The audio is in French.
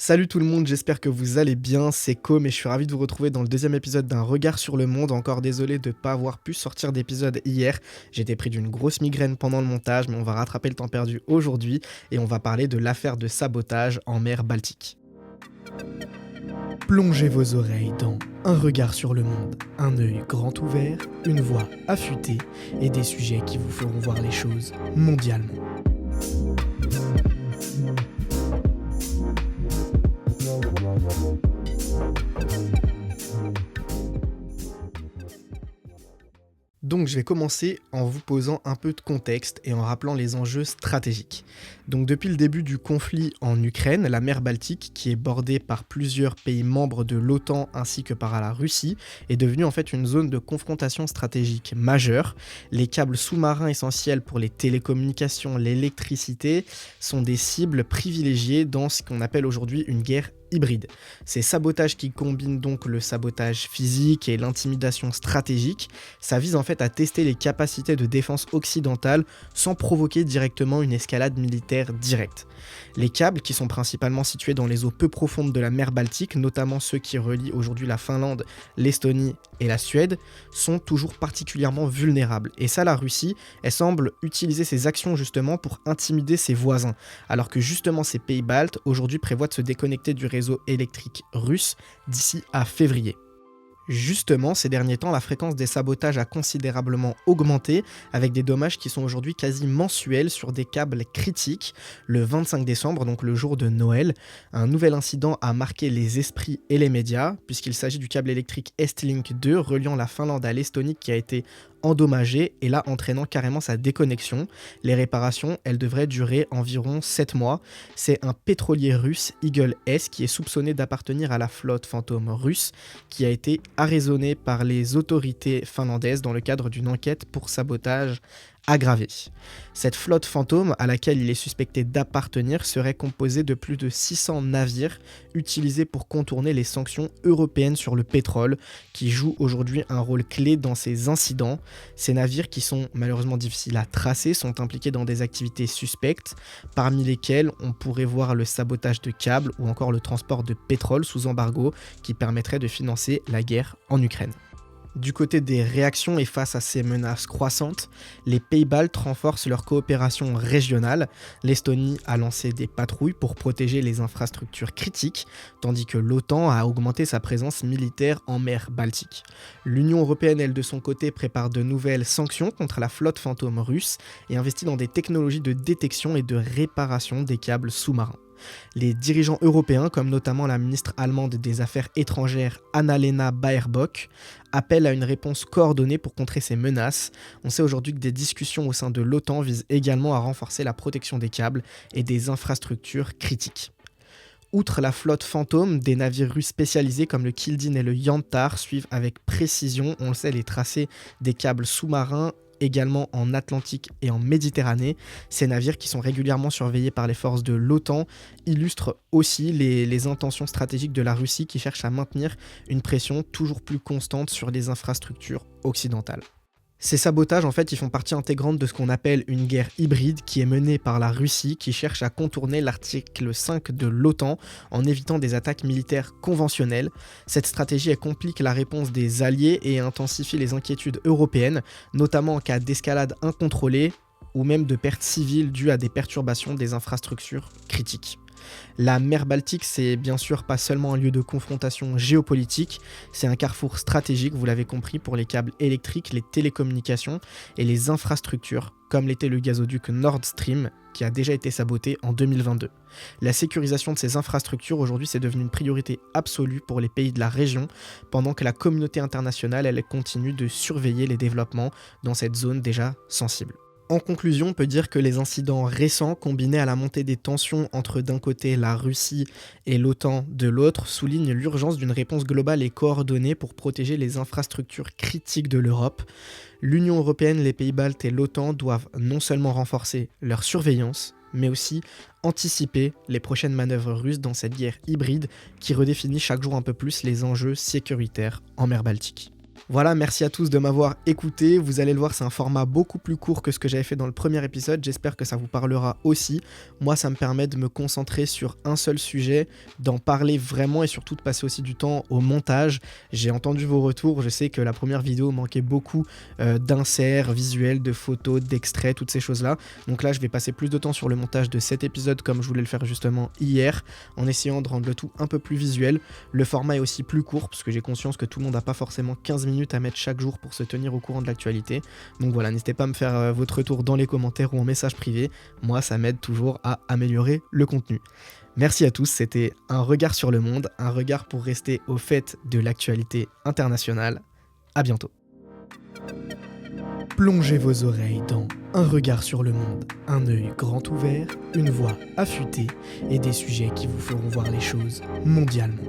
Salut tout le monde, j'espère que vous allez bien, c'est Com et je suis ravi de vous retrouver dans le deuxième épisode d'un regard sur le monde. Encore désolé de ne pas avoir pu sortir d'épisode hier, j'étais pris d'une grosse migraine pendant le montage, mais on va rattraper le temps perdu aujourd'hui et on va parler de l'affaire de sabotage en mer Baltique. Plongez vos oreilles dans un regard sur le monde, un œil grand ouvert, une voix affûtée et des sujets qui vous feront voir les choses mondialement. Donc je vais commencer en vous posant un peu de contexte et en rappelant les enjeux stratégiques. Donc depuis le début du conflit en Ukraine, la mer Baltique, qui est bordée par plusieurs pays membres de l'OTAN ainsi que par la Russie, est devenue en fait une zone de confrontation stratégique majeure. Les câbles sous-marins essentiels pour les télécommunications, l'électricité, sont des cibles privilégiées dans ce qu'on appelle aujourd'hui une guerre hybride. Ces sabotages qui combinent donc le sabotage physique et l'intimidation stratégique, ça vise en fait à tester les capacités de défense occidentale sans provoquer directement une escalade militaire directe. Les câbles, qui sont principalement situés dans les eaux peu profondes de la mer Baltique, notamment ceux qui relient aujourd'hui la Finlande, l'Estonie et la Suède, sont toujours particulièrement vulnérables. Et ça, la Russie, elle semble utiliser ces actions justement pour intimider ses voisins, alors que justement ces pays baltes aujourd'hui prévoient de se déconnecter du réseau électrique russe d'ici à février. Justement, ces derniers temps, la fréquence des sabotages a considérablement augmenté, avec des dommages qui sont aujourd'hui quasi mensuels sur des câbles critiques. Le 25 décembre, donc le jour de Noël, un nouvel incident a marqué les esprits et les médias, puisqu'il s'agit du câble électrique Estlink 2 reliant la Finlande à l'Estonie qui a été endommagé et là entraînant carrément sa déconnexion. Les réparations, elles devraient durer environ 7 mois. C'est un pétrolier russe, Eagle S, qui est soupçonné d'appartenir à la flotte fantôme russe, qui a été arraisonné par les autorités finlandaises dans le cadre d'une enquête pour sabotage aggravé. Cette flotte fantôme, à laquelle il est suspecté d'appartenir, serait composée de plus de 600 navires utilisés pour contourner les sanctions européennes sur le pétrole, qui jouent aujourd'hui un rôle clé dans ces incidents. Ces navires, qui sont malheureusement difficiles à tracer, sont impliqués dans des activités suspectes, parmi lesquelles on pourrait voir le sabotage de câbles ou encore le transport de pétrole sous embargo, qui permettrait de financer la guerre en Ukraine. Du côté des réactions et face à ces menaces croissantes, les pays baltes renforcent leur coopération régionale. L'Estonie a lancé des patrouilles pour protéger les infrastructures critiques, tandis que l'OTAN a augmenté sa présence militaire en mer Baltique. L'Union européenne, elle, de son côté, prépare de nouvelles sanctions contre la flotte fantôme russe et investit dans des technologies de détection et de réparation des câbles sous-marins. Les dirigeants européens, comme notamment la ministre allemande des Affaires étrangères Annalena Baerbock, appellent à une réponse coordonnée pour contrer ces menaces. On sait aujourd'hui que des discussions au sein de l'OTAN visent également à renforcer la protection des câbles et des infrastructures critiques. Outre la flotte fantôme, des navires russes spécialisés comme le Kildin et le Yantar suivent avec précision, on le sait, les tracés des câbles sous-marins également en Atlantique et en Méditerranée. Ces navires, qui sont régulièrement surveillés par les forces de l'OTAN, illustrent aussi les intentions stratégiques de la Russie qui cherche à maintenir une pression toujours plus constante sur les infrastructures occidentales. Ces sabotages, en fait, ils font partie intégrante de ce qu'on appelle une guerre hybride qui est menée par la Russie, qui cherche à contourner l'article 5 de l'OTAN en évitant des attaques militaires conventionnelles. Cette stratégie, elle complique la réponse des alliés et intensifie les inquiétudes européennes, notamment en cas d'escalade incontrôlée ou même de pertes civiles dues à des perturbations des infrastructures critiques. La mer Baltique, c'est bien sûr pas seulement un lieu de confrontation géopolitique, c'est un carrefour stratégique, vous l'avez compris, pour les câbles électriques, les télécommunications et les infrastructures, comme l'était le gazoduc Nord Stream, qui a déjà été saboté en 2022. La sécurisation de ces infrastructures, aujourd'hui, c'est devenu une priorité absolue pour les pays de la région, pendant que la communauté internationale, elle continue de surveiller les développements dans cette zone déjà sensible. En conclusion, on peut dire que les incidents récents, combinés à la montée des tensions entre d'un côté la Russie et l'OTAN de l'autre, soulignent l'urgence d'une réponse globale et coordonnée pour protéger les infrastructures critiques de l'Europe. L'Union européenne, les pays baltes et l'OTAN doivent non seulement renforcer leur surveillance, mais aussi anticiper les prochaines manœuvres russes dans cette guerre hybride qui redéfinit chaque jour un peu plus les enjeux sécuritaires en mer Baltique. Voilà, merci à tous de m'avoir écouté. Vous allez le voir, c'est un format beaucoup plus court que ce que j'avais fait dans le premier épisode. J'espère que ça vous parlera aussi. Moi, ça me permet de me concentrer sur un seul sujet, d'en parler vraiment et surtout de passer aussi du temps au montage. J'ai entendu vos retours. Je sais que la première vidéo manquait beaucoup d'inserts visuels, de photos, d'extraits, toutes ces choses-là. Donc là, je vais passer plus de temps sur le montage de cet épisode comme je voulais le faire justement hier, en essayant de rendre le tout un peu plus visuel. Le format est aussi plus court parce que j'ai conscience que tout le monde n'a pas forcément 15 minutes à mettre chaque jour pour se tenir au courant de l'actualité. Donc voilà, n'hésitez pas à me faire votre retour dans les commentaires ou en message privé. Moi, ça m'aide toujours à améliorer le contenu. Merci à tous, c'était un regard sur le monde, un regard pour rester au fait de l'actualité internationale. À bientôt. Plongez vos oreilles dans un regard sur le monde, un œil grand ouvert, une voix affûtée et des sujets qui vous feront voir les choses mondialement.